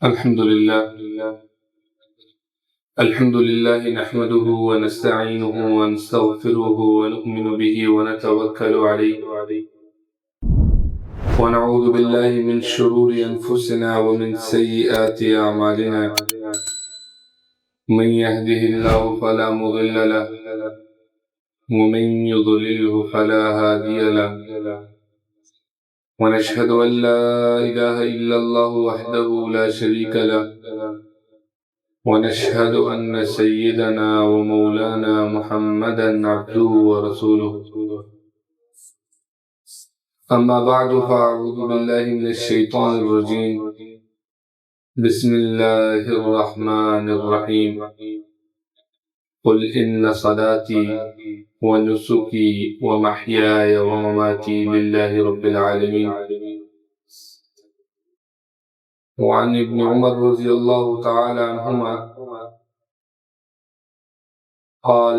الحمد لله نحمده ونستعينه ونستغفره ونؤمن به ونتوكل عليه ونعوذ بالله من شرور أنفسنا ومن سيئات أعمالنا من يهده الله فلا مضل له ومن يضلله فلا هادي له ونشهد أن لا إله إلا الله وحده لا شريك له ونشهد أن سيدنا ومولانا محمدا عبده ورسوله أما بعد فأعوذ بالله من الشيطان الرجيم بسم الله الرحمن الرحيم قل إن صلاتي ونسكي ومحياي ومماتي لله رب العالمين وعن ابن عمر رضي الله تعالى عنهما قال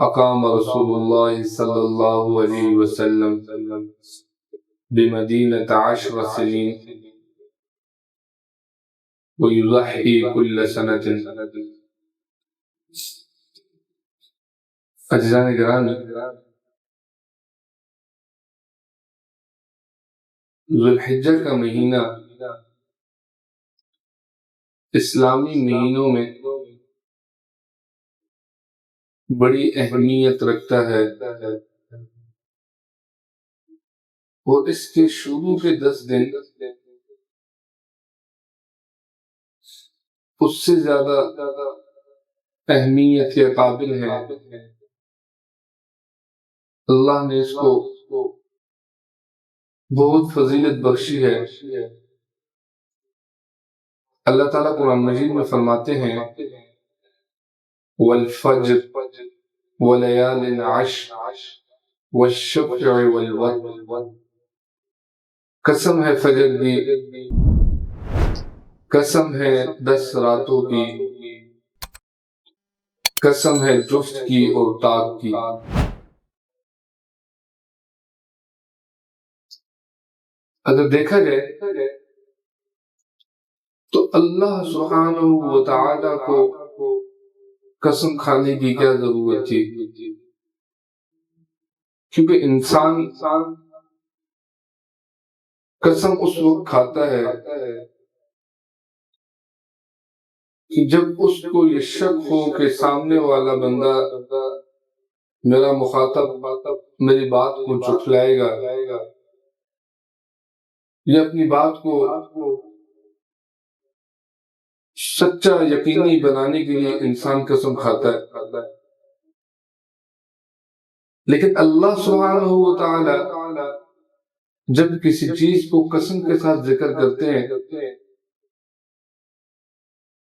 أقام رسول الله صلى الله عليه وسلم بمدينة 10 سنين ويضحي كل سنة. عزیزان گرامی، ذوالحجہ کا مہینہ اسلامی مہینوں میں بڑی اہمیت رکھتا ہے اور اس کے شروع کے 10 دن اس سے زیادہ اہمیت کے قابل ہیں. اللہ نے اس کو بہت فضیلت بخشی ہے. اللہ تعالیٰ قرآن مجید میں فرماتے ہیں والفجر وليال عشر والشفع والوتر، قسم ہے فجر کی، قسم ہے 10 راتوں کی، قسم ہے جفت کی اور طاق کی. اگر دیکھا جائے تو اللہ سبحانہ و تعالی کو قسم کھانے کی کیا ضرورت تھی؟ کیونکہ انسان قسم اس وقت کھاتا ہے کہ جب اس کو یہ شک ہو کہ سامنے والا بندہ میرا مخاطب میری بات کو جھٹلائے گا یا اپنی بات کو سچا یقینی بنانے کے لیے انسان قسم کھاتا ہے. لیکن اللہ سبحانہ و تعالی جب کسی چیز کو قسم کے ساتھ ذکر کرتے ہیں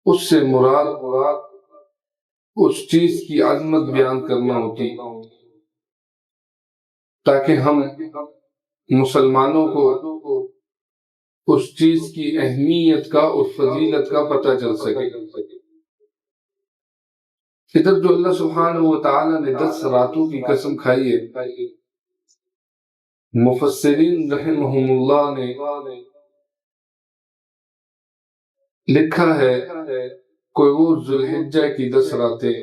اس سے مراد اس چیز کی عظمت بیان کرنا ہوتی تاکہ ہم مسلمانوں کو اس چیز کی اہمیت کا اور فضیلت کا پتہ چل سکے. ادھر جو اللہ سبحانہ و تعالی نے 10 راتوں کی قسم کھائی ہے، مفسرین رحمہم اللہ نے لکھا ہے کوئی وہ ذوالحجہ کی 10 راتیں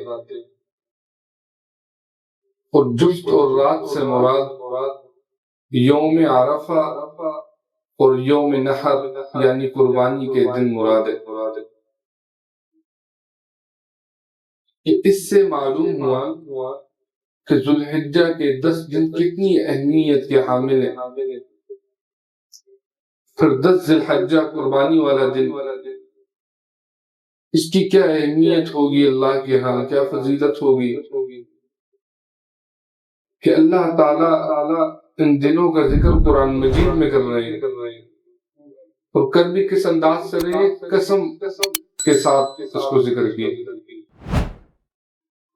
اور جفت اور رات سے مراد یوم عرفہ اور یوم نحر یعنی قربانی کے دن مراد ہے. اس سے معلوم ہوا کہ ذوالحجہ کے 10 دن کتنی اہمیت کے حامل ہیں. پھر 10 ذی الحجہ قربانی والا دن، اس کی کیا اہمیت ہوگی اللہ کے ہاں، کیا فضیلت ہوگی کہ اللہ تعالیٰ ان دنوں کا ذکر قرآن مجید میں کر رہے ہیں اور کر بھی کس انداز سے رہے ہیں؟ قسم کے ساتھ اس کو ذکر کیا.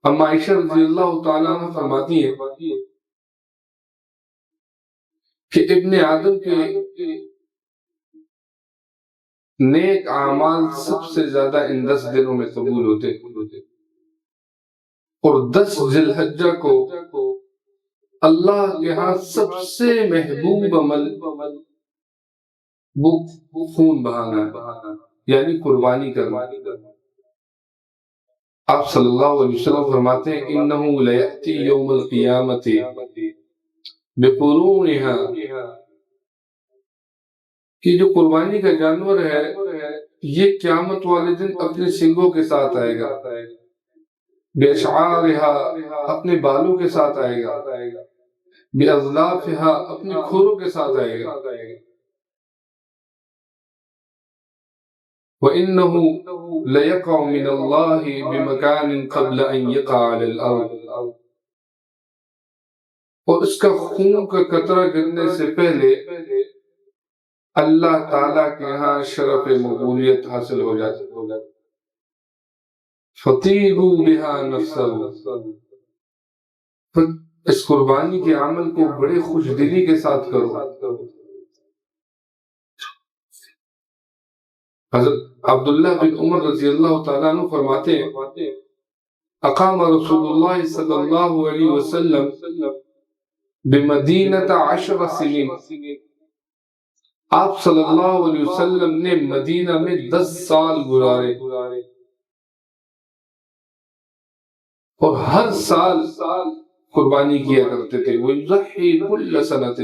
اما عائشہ رضی اللہ تعالیٰ عنہ فرماتی ہے کہ ابن آدم کے نیک اعمال سب سے زیادہ ان 10 دنوں میں قبول ہوتے اور 10 ذی الحجہ کو اللہ کے ہاں سب سے محبوب عمل وہ خون بہانا ہے. یعنی قربانی کرنا۔ آپ صلی اللہ علیہ وسلم فرماتے ہیں انہو لیأتی یوم القیامت بقرونها، کہ جو قربانی کا جانور ہے یہ قیامت والے دن اپنے سنگوں کے ساتھ آئے گا، بِأَشْعَارِهَا اپنے بالوں کے ساتھ آئے گا، بِأَظْلَافِهَا اپنے کھوروں کے ساتھ آئے گا، وَإِنَّهُ لَيَقَعُ مِنَ اللَّهِ بِمَكَانٍ قَبْلَ أَن يَقَعَ عَلَى الْأَرْضِ، اور اس کا خون کا قطرہ گرنے سے پہلے اللہ تعالیٰ کے ہاں شرف مقبولیت حاصل ہو جاتی۔ فَطِيبُوا بِهَا نَفْسَهُ، اس قربانی کے عمل کو بڑے خوش دلی کے ساتھ کرو۔ حضرت عبداللہ بن عمر رضی اللہ تعالیٰ عنہ فرماتے ہیں اقام رسول اللہ صلی اللہ علیہ وسلم بمدینہ 10 سنین، آپ صلی اللہ علیہ وسلم نے مدینہ میں 10 سال گزارے، اور ہر سال قربانی کیا کرتے تھے۔ وَيُضَحِّي كُلَّ سَنَةٍ،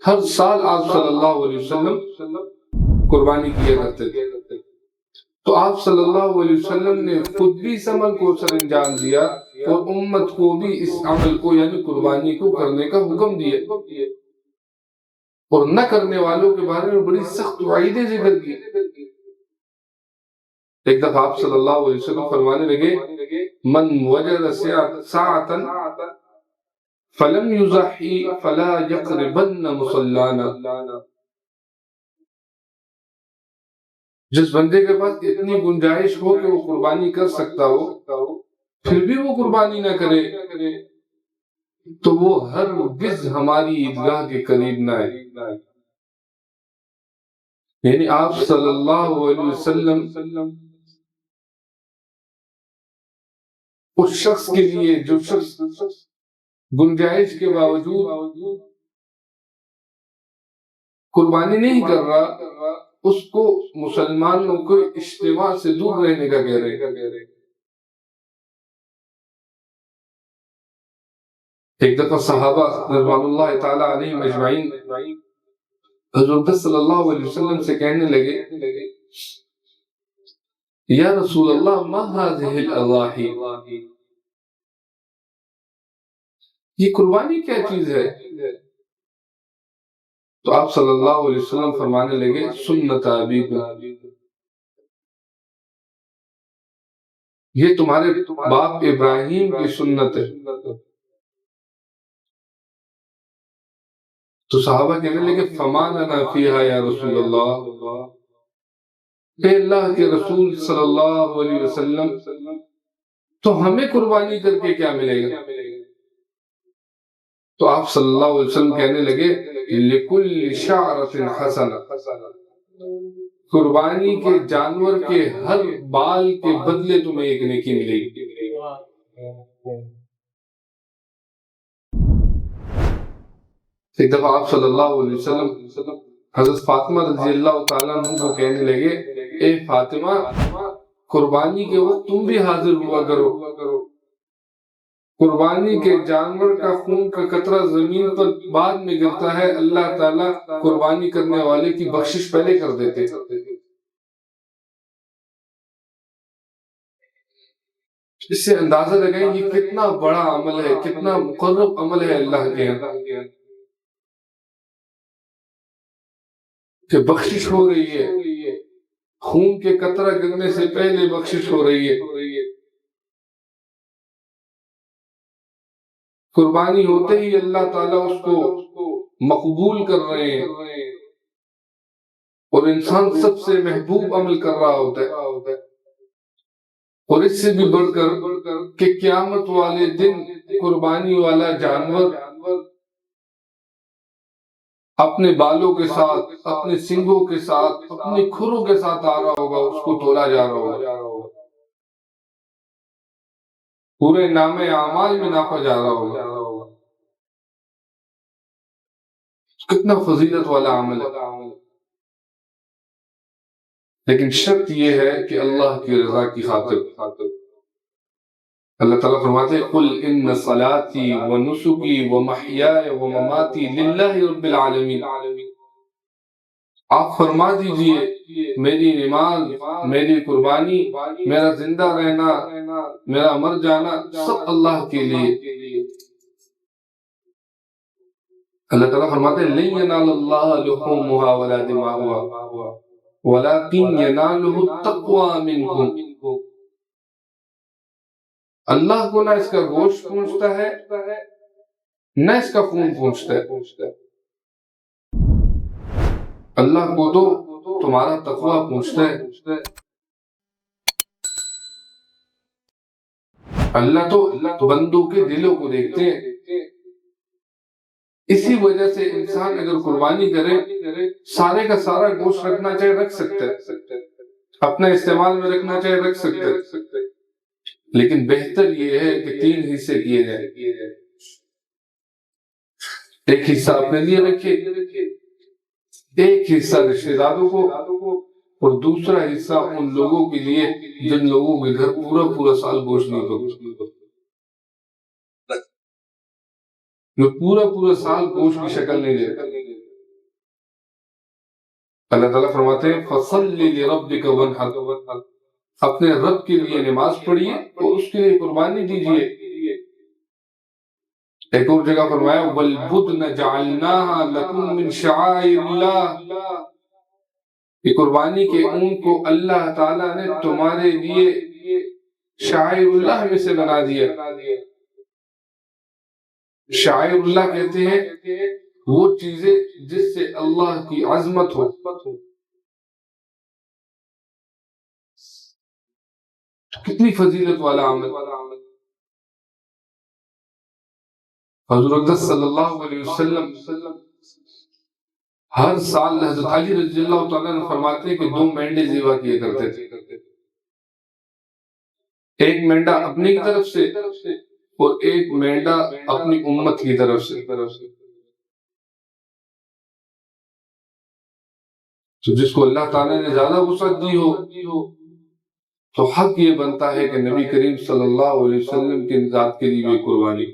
ہر سال آپ صلی اللہ علیہ وسلم قربانی کیا کرتے تھے۔ تو آپ صلی اللہ علیہ وسلم نے خود بھی اس عمل کو سر انجام دیا اور امت کو بھی اس عمل کو یعنی قربانی کو کرنے کا حکم دیا، اور نہ کرنے والوں کے بارے میں بڑی سخت وعیدیں ذکر کی۔ ایک دفعہ آپ صلی اللہ علیہ وسلم فرمانے لگے من وجد ساعتا فلم یضحی فلا یقربن مصلانا، جس بندے کے پاس اتنی گنجائش ہو کہ وہ قربانی کر سکتا ہو پھر بھی وہ قربانی نہ کرے تو وہ ہرگز ہماری عیدگاہ کے قریب نہ آئے۔ یعنی آپ صلی اللہ علیہ وسلم اس شخص کے لیے جو شخص گنجائش کے باوجود قربانی نہیں کر رہا اس کو مسلمانوں کو اجتماع سے دور رہنے کا کہہ رہے۔ ایک دفعہ صحابہ رضوان اللہ تعالی علیہم اجمعین حضور صلی اللہ علیہ وسلم سے کہنے لگے یا رسول اللہ ما هذه الاضاحی، یہ قربانی کیا چیز ہے؟ تو آپ صلی اللہ علیہ وسلم فرمانے لگے سنت ابیکم، یہ تمہارے باپ ابراہیم کی سنت ہے۔ تو صحابہ کہنے لگے فما لنا فیہا یا رسول اللہ، اے اللہ کے رسول صلی اللہ علیہ وسلم تو ہمیں قربانی کر کے کیا ملے گا؟ تو آپ صلی اللہ علیہ وسلم کہنے لگے لِكُلِّ شَعْرَةٍ حَسَنَةٍ، قربانی کے جانور کے ہر بال کے بدلے تمہیں ایک نیکی ملے گی۔ ایک دفعہ آپ صلی اللہ علیہ وسلم حضرت فاطمہ رضی اللہ تعالیٰ عنہ کو کہنے لگے اے فاطمہ قربانی کے وقت تم بھی حاضر ہوا کرو، قربانی کے جانور کا خون کا قطرہ زمین پر بعد میں گرتا ہے، اللہ تعالیٰ قربانی کرنے والے کی بخشش پہلے کر دیتے۔ اس سے اندازہ لگائیں یہ کتنا بڑا عمل ہے، کتنا مقرب عمل ہے اللہ کے یہاں کہ بخشش ہو رہی ہے، خون کے قطرہ گرنے سے پہلے بخشش ہو رہی ہے۔ قربانی ہوتے ہی اللہ تعالیٰ اس کو مقبول کر رہے ہیں اور انسان سب سے محبوب عمل کر رہا ہوتا ہے۔ اور اس سے بھی بڑھ کر کہ قیامت والے دن قربانی والا جانور اپنے بالوں کے ساتھ، اپنے سنگوں کے ساتھ، اپنے کھروں کے ساتھ آ رہا ہوگا، اس کو تولا جا رہا ہوگا، پورے نام اعمال میں ناپا جا رہا ہوگا۔ کتنا فضیلت والا عمل ہے۔ لیکن شرط یہ ہے کہ اللہ کی رضا کی خاطر۔ اللہ تعالیٰ فرماتے ہیں قل ان صلاتی و نسکی و محیای و مماتی للہ رب العالمین، آپ فرما دیجئے میری نماز، میری قربانی، میرا زندہ رہنا، میرا مر جانا سب اللہ کے لیے۔ اللہ تعالیٰ فرماتے ہیں لن ینال اللہ لحومها ولا دماؤها ولکن ینالہ التقوی منکم، اللہ کو نہ اس کا گوشت پہنچتا ہے نہ اس کا خون پہنچتا ہے، اللہ کو تو تمہارا تقوی پہنچتا ہے۔ اللہ تو بندوں کے دلوں کو دیکھتے ہیں۔ اسی وجہ سے انسان اگر قربانی کرے سارے کا سارا گوشت رکھنا چاہے رکھ سکتا ہے، اپنے استعمال میں رکھنا چاہے رکھ سکتا ہے، لیکن بہتر یہ ہے کہ 3 حصے کیے جائیں۔ ایک حصہ اپنے لیے رکھے، ایک حصہ رشتہ داروں کو، اور دوسرا حصہ ان لوگوں کے لیے جن لوگوں کے گھر پورا سال گوشت نہیں پکتا، جو پورا سال گوشت کی شکل نہیں دیتا۔ اللہ تعالیٰ فرماتے ہیں فَصَلِّ لِرَبِّكَ وَانْحَرْ، اپنے رب کے لیے نماز پڑھیے اور اس کے لیے قربانی دیجیے۔ ایک اور جگہ فرمایا وَالْبُدْنَ جَعَلْنَاهَا لَكُم مِّن شَعَائِرِ اللَّهِ، یہ قربانی کے اون کو اللہ تعالیٰ نے تمہارے لیے شعائر اللہ میں سے بنا دیا۔ شعائر اللہ کہتے ہیں وہ چیزیں جس سے اللہ کی عظمت ہو۔ کتنی فضیلت والا عمل۔ حضور اقدس صلی اللہ علیہ وسلم ہر سال حضرت علی رضی اللہ تعالیٰ نے فرماتے ہیں کہ 2 مینڈے ذبح کیے کرتے تھے، ایک مینڈا اپنی کی طرف سے اور ایک مینڈا اپنی امت کی طرف سے۔ تو جس کو اللہ تعالیٰ نے زیادہ وسعت دی ہو تو حق یہ بنتا ہے کہ نبی کریم صلی اللہ علیہ وسلم کی ذات کے لیے قربانی،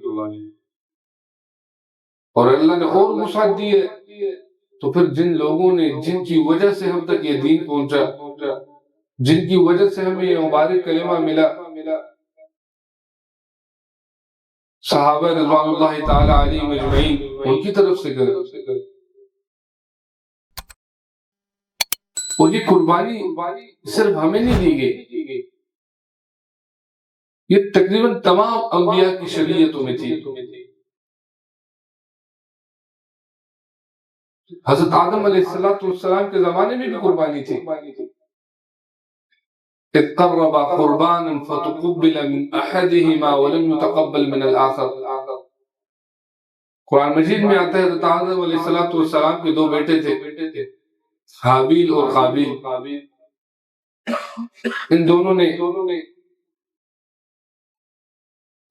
اور اللہ نے اور وسعت دی ہے تو پھر جن لوگوں نے جن کی وجہ سے ہم تک یہ دین پہنچا، جن کی وجہ سے ہمیں یہ مبارک کلمہ ملا، صحابہ رضوان اللہ تعالی علیہم اجمعین، ان کی طرف سے کرے۔ اور یہ قربانی صرف ہمیں نہیں دی گئی، یہ تقریباً تمام انبیاء کی شریعتوں میں تھی۔ حضرت آدم علیہ السلام کے زمانے میں بھی قربانی تھی۔ اذ قربا قربانا فتقبل من احدهما ولم يتقبل من الاخر، قرآن مجید میں آتا ہے حضرت آدم علیہ السلام کے 2 بیٹے تھے، حابیل اور قابیل، ان دونوں نے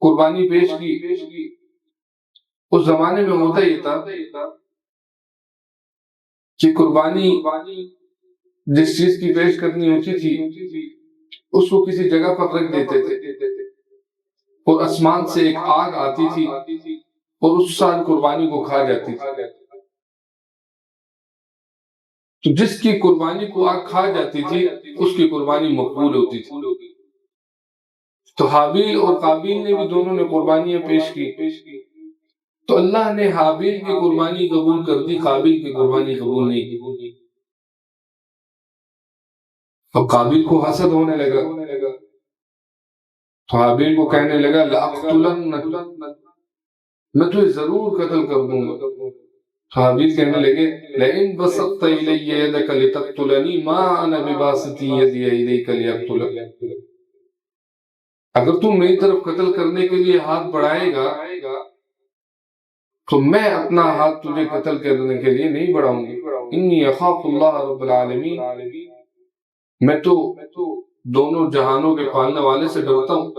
قربانی پیش کی۔ اس زمانے میں ہوتا یہ تھا کہ قربانی جس چیز کی پیش کرنی ہوتی تھی اس کو کسی جگہ پر رکھ دیتے تھے، اور آسمان سے ایک آگ آتی تھی اور اس سال قربانی کو کھا جاتی تھی۔ تو جس کی قربانی کو آگ کھا جاتی تھی اس کی قربانی مقبول ہوتی تھی۔ تو حابیل اور قابیل نے بھی دونوں نے قربانیاں پیش کی، تو اللہ نے حابیل کی قربانی قبول کر دی، قابیل کی قربانی قبول نہیں کی۔ اب قابیل کو حسد ہونے لگا، تو حابیل کو کہنے لگا لَأَقْتُلَنَّكَ، میں تجھے ضرور قتل کر دوں گا۔ تو حابیل کہنے لگے لَإِن بَسَطْتَ إِلَيَّ يَدَكَ لِتَقْتُلَنِي مَا أَنَا بِبَاسِطٍ يَدِيَ إِلَيْكَ لِأَقْتُلَكَ، اگر تم میری طرف قتل کرنے کے لیے ہاتھ بڑھائے گا تو میں اپنا ہاتھ تجھے قتل کرنے کے لیے نہیں بڑھاؤں گی۔ انی اخاف اللہ رب العالمین، میں تو دونوں جہانوں کے پالنے والے سے ڈرتا ہوں۔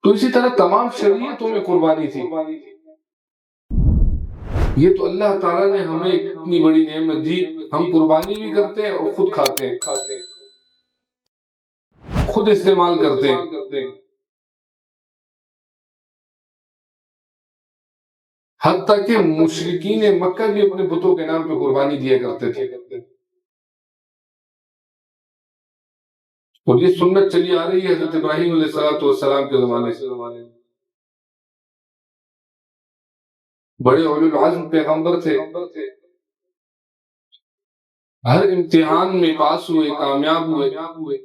تو اسی طرح تمام شریعتوں میں قربانی تھی، یہ تو اللہ تعالیٰ نے ہمیں اتنی بڑی نعمت دی، ہم قربانی بھی کرتے ہیں اور خود کھاتے ہیں، خود استعمال کرتے ہیں، حتیٰ کہ مشرکین مکہ بھی اپنے بتوں کے نام پہ قربانی دیا کرتے تھے، اور یہ سنت چلی آ رہی ہے حضرت ابراہیم علیہ السلام کے زمانے سے۔ بڑے اولو العزم پیغمبر تھے، ہر امتحان میں پاس ہوئے، کامیاب ہوئے۔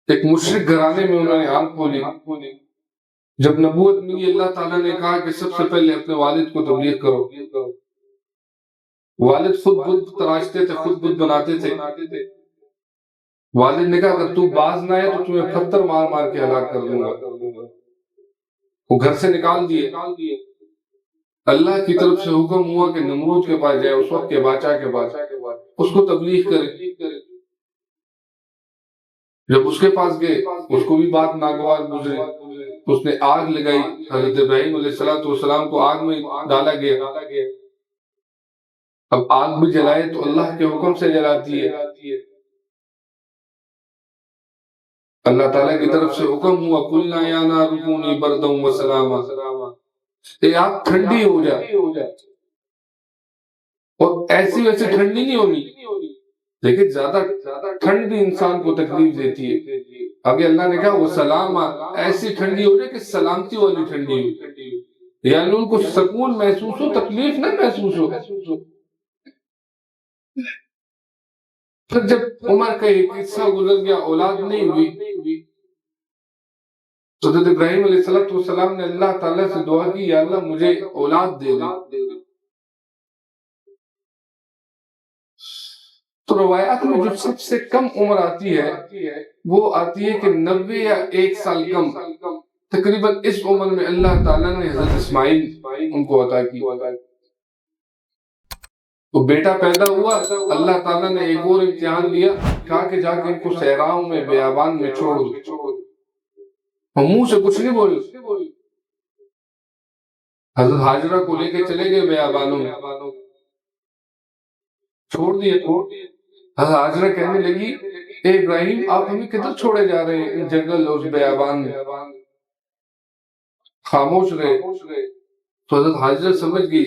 ایک مشرک گھرانے میں انہوں نے آنکھ کھولی، جب نبوت ملی اللہ تعالیٰ نے کہا کہ سب سے پہلے اپنے والد کو تبلیغ کرو۔ والد خود بت تراشتے تھے، خود بت بناتے تھے۔ والد نے کہا اگر تو باز نہ آئے تو تمہیں پتھر مار مار کے ہلاک کر دوں گا۔ وہ گھر سے نکال دیے۔ اللہ کی طرف سے حکم ہوا کہ نمرود کے پاس جائے، اس وقت کے بادشاہ کے پاس، اس کو تبلیغ کرے۔ جب اس کے پاس گئے، اس کو بھی بات ناگوار گزری، اس نے آگ لگائی، حضرت ابراہیم علیہ السلام کو آگ میں ڈالا گیا۔ اب آگ بھی جلائے تو اللہ کے حکم سے جلاتی ہے، اللہ تعالیٰ کی طرف سے حکم ہوا قُلْنَا يَا نَارُ كُونِي بَرْدًا وَسَلَامًا، اے آگ ٹھنڈی ہو جا، اور ایسی ویسے ٹھنڈی نہیں ہونی، لیکن زیادہ ٹھنڈ بھی انسان کو تکلیف دیتی ہے۔ آگے اللہ نے کہا وہ سلامہ، ایسی ٹھنڈی ہو جائے کہ سلامتی والی ٹھنڈی ہو، یعنی ان کو سکون محسوس ہو، تکلیف نہ محسوس ہو۔ پھر جب عمر کا ایک حصہ گزر گیا، اولاد نہیں ہوئی، تو حضرت ابراہیم علیہ السلام نے اللہ تعالیٰ سے دعا کی یا اللہ مجھے اولاد دے دے۔ تو روایات میں جو سب سے کم عمر آتی ہے وہ آتی ہے کہ 90 یا 1 سال کم، تقریباً اس عمر میں اللہ تعالیٰ نے حضرت اسماعیل ان کو عطا کی۔ تو بیٹا پیدا ہوا، اللہ تعالیٰ نے ایک اور امتحان لیا، کہا کہ جا کے ان کو صحراؤں میں بیابان میں چھوڑ دو، اور منہ سے کچھ نہیں بولے۔ حضرت حاجرہ کو لے کے چلے گئے بیابانوں میں، چھوڑ دیے۔ حضرت حاجرہ کہنے لگی اے ابراہیم آپ ہمیں کدھر چھوڑے جا رہے ہیں، ان جنگل اور اس بیابان میں؟ خاموش رہے۔ تو حضرت حاجرہ سمجھ گئی،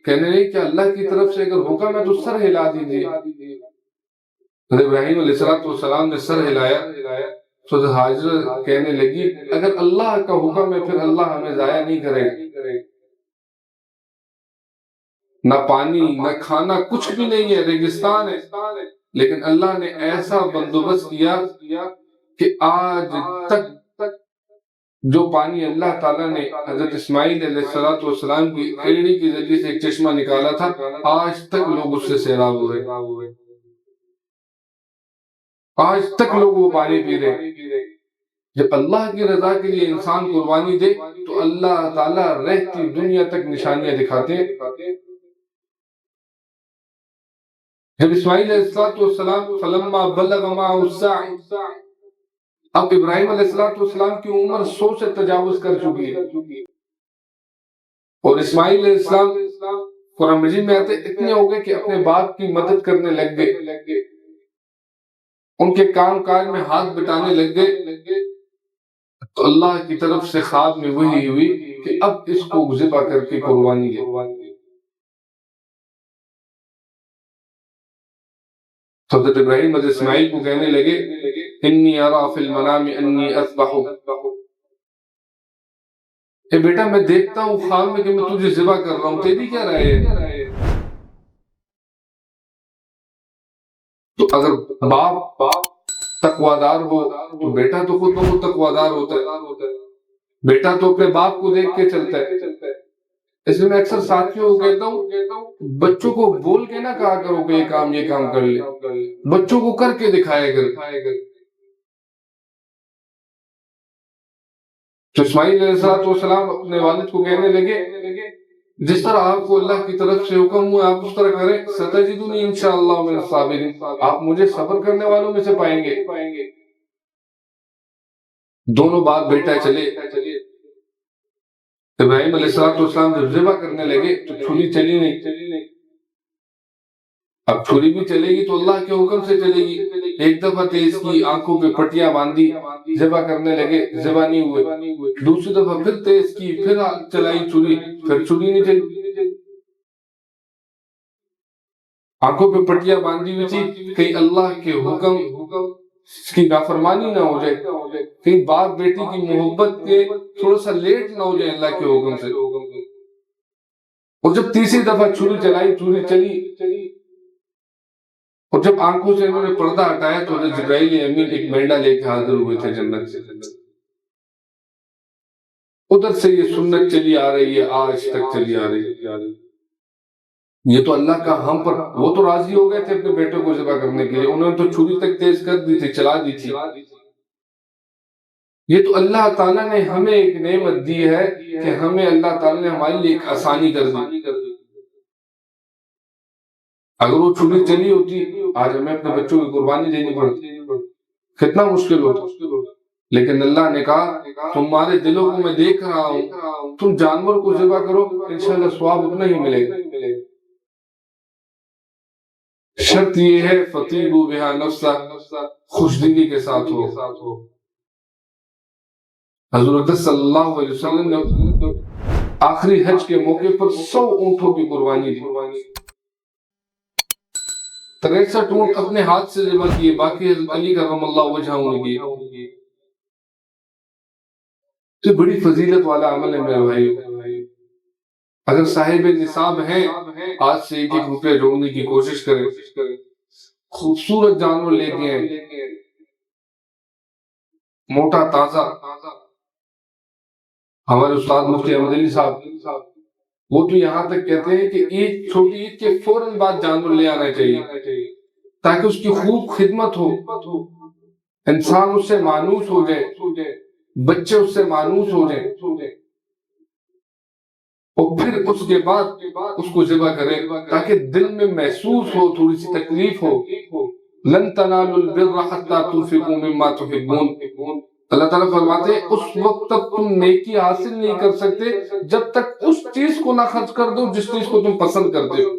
کہنے لگی کہ اللہ کی طرف سے اگر حکم ہے تو سر ہلا دیجیے۔ حضرت ابراہیم علیہ السلام نے سر ہلایا، تو حضرت حاجرہ کہنے لگی اگر اللہ کا حکم ہے پھر اللہ ہمیں ضائع نہیں کرے گا، نہ پانی نہ کھانا کچھ بھی نہیں ہے، ریگستان ہے، لیکن اللہ نے ایسا بندوبست کیا کہ آج تک جو پانی اللہ تعالیٰ نے حضرت اسماعیل علیہ السلام کی ایڑی کے ذریعے سے ایک چشمہ نکالا تھا، آج تک لوگ اس سے سیراب ہو رہے، آج تک لوگ وہ پانی پی رہے۔ جب اللہ کی رضا کے لیے انسان قربانی دے تو اللہ تعالیٰ رہتی دنیا تک نشانیاں دکھاتے ہیں۔ جب اسماعیل علیہ السلام فلما بلغ معه السعی، اب ابراہیم علیہ السلام کی عمر 100 سے تجاوز کر چکی ہے، اور اسماعیل علیہ السلام قرآن مجید میں آتے اتنے ہو گئے کہ اپنے باپ کی مدد کرنے لگ گئے، ان کے کام کاج میں ہاتھ بٹانے لگ گئے۔ تو اللہ کی طرف سے خواب میں وحی ہوئی کہ اب اس کو ذبح کر کے قربانی دے۔ حضرت ابراہیم حضرت اسماعیل کو کہنے لگے انی ارا فی المنام انی اذبحک، اے بیٹا میں دیکھتا ہوں خواب میں کہ میں تجھے ذبح کر رہا ہوں، تیری کیا رائے ہے؟ تو اگر باپ تقوادار ہو تو بیٹا تو خود بخود تقوادار ہوتا ہے، بیٹا تو اپنے باپ کو دیکھ کے چلتا ہے۔ اس میں میں اکثر ساتھیوں کو کہتا ہوں بچوں کو بول کے نہ کہا کرو کہ یہ کام کر لے، بچوں کو کر کے دکھائے کر۔ تو اسماعیل علیہ السلام اپنے والد کو کہنے لگے جس طرح آپ کو اللہ کی طرف سے حکم ہوا آپ اس طرح کریں، ستجدنی انشاءاللہ من الصابرین، آپ مجھے صبر کرنے والوں میں سے پائیں گے۔ دونوں باپ بیٹا چلے، ابراہیم علیہ السلام جب ذبح کرنے لگے تو چھری چلی نہیں. اب چھری بھی چلے گی تو اللہ کے حکم سے چلے گی. ایک دفعہ تیز کی، آنکھوں پہ پٹیاں باندھی، ذبح کرنے لگے، ذبح نہیں ہوئے. دوسری دفعہ پھر تیز کی، پھر چلائی چھری، پھر چھری نہیں چلی. آنکھوں پہ پٹیاں باندھی ہوئی تھی، کہیں اللہ کے حکم کی نافرمانی نہ ہو جائے، کہیں باپ بیٹی کی محبت کے تھوڑا سا لیٹ نہ ہو جائے اللہ کے حکم سے. اور جب تیسری دفعہ چھری چلائی، چھری چلی، اور جب آنکھوں سے انہوں نے پردہ ہٹایا تو حضرت جبرائیل امین ایک مینڈا لے کے حاضر ہوئے تھے جنت سے. ادھر سے یہ سنت چلی آ رہی ہے، آج تک چلی آ رہی ہے. یہ تو اللہ کا ہم پر، وہ تو راضی ہو گئے تھے اپنے بیٹے کو ذبح کرنے کے لیے، انہوں نے تو چھری تک تیز کر دی تھی، چلا دی تھی. یہ تو اللہ تعالیٰ نے ہمیں ایک نعمت دی ہے کہ ہمیں اللہ تعالیٰ نے ہمارے لیے ایک آسانی کر دی. اگر وہ چھری چلی ہوتی، آج ہمیں اپنے بچوں کی قربانی دینی پڑتی، کتنا مشکل ہوتا. لیکن اللہ نے کہا تمہارے دلوں کو میں دیکھ رہا ہوں، تم جانور کو ذبح کرو، انشاءاللہ ثواب اتنا ہی ملے گا. شرط یہ ہے فطیبوا بہا نفسا، خوش دلی کے ساتھ ہو. حضرت صلی اللہ علیہ وسلم نے آخری حج کے موقع پر 100 اونٹوں کی قربانی دی. 63 اونٹ اپنے ہاتھ سے ذبح کیے، باقی حضرت علی کرم اللہ وجہہ نے کیے. یہ بڑی فضیلت والا عمل ہے میرے بھائی. اگر صاحب نصاب ہیں، آج سے 1 روپیہ جوڑنے کی کوشش کریں. خوبصورت جانور لے کے ہیں، موٹا تازہ. ہمارے استاد مفتی احمد علی صاحب وہ تو یہاں تک کہتے ہیں کہ عید، چھوٹی عید کے فوراً بعد جانور لے آنا چاہیے تاکہ اس کی خوب خدمت ہو، انسان اس سے مانوس ہو جائے، بچے اس سے مانوس ہو جائیں، اور پھر اس کے بعد اس کو ذبح کرے تاکہ دل میں محسوس ہو، تھوڑی سی تکلیف ہو. لن تنالوا البر حتى تنفقوا مما تحبون. اللہ تعالیٰ فرماتے ہیں اس وقت تک تم نیکی حاصل نہیں کر سکتے جب تک اس چیز کو نہ خرچ کر دو جس چیز کو تم پسند کرتے ہو،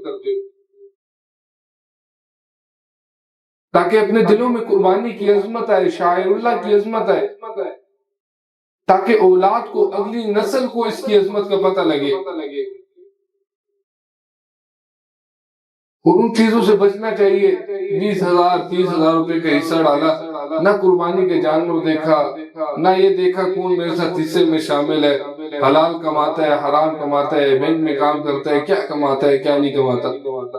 تاکہ اپنے دلوں میں قربانی کی عظمت آئے، شاعر اللہ کی عظمت آئے، تاکہ اولاد کو، اگلی نسل کو اس کی عظمت کا پتہ لگے. اور ان چیزوں سے بچنا چاہیے. 20,000 30,000 روپے کا حصہ ڈالا، نہ قربانی کے جانور دیکھا، نہ یہ دیکھا کون میرے ساتھ حصے میں شامل ہے، حلال کماتا ہے، حرام کماتا ہے، بینک میں کام کرتا ہے، کیا کماتا ہے، کیا نہیں کماتا.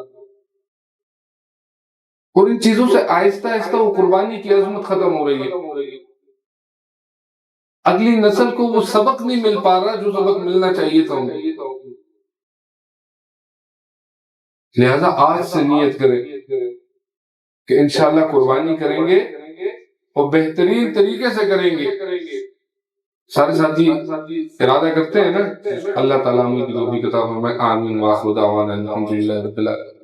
اور ان چیزوں سے آہستہ آہستہ وہ قربانی کی عظمت ختم ہو رہی ہے. اگلی نسل کو وہ سبق نہیں مل پا رہا جو سبق ملنا چاہیے تھا انہیں. لہذا آج سے نیت کریں کہ انشاءاللہ قربانی کریں گے اور بہترین طریقے سے کریں گے. سارے ساتھی ارادہ کرتے ہیں نا؟ اللہ تعالیٰ ہمیں کی توفیق عطا فرمائے. آمین. وآخر دعوانا الحمدللہ رب العالمین.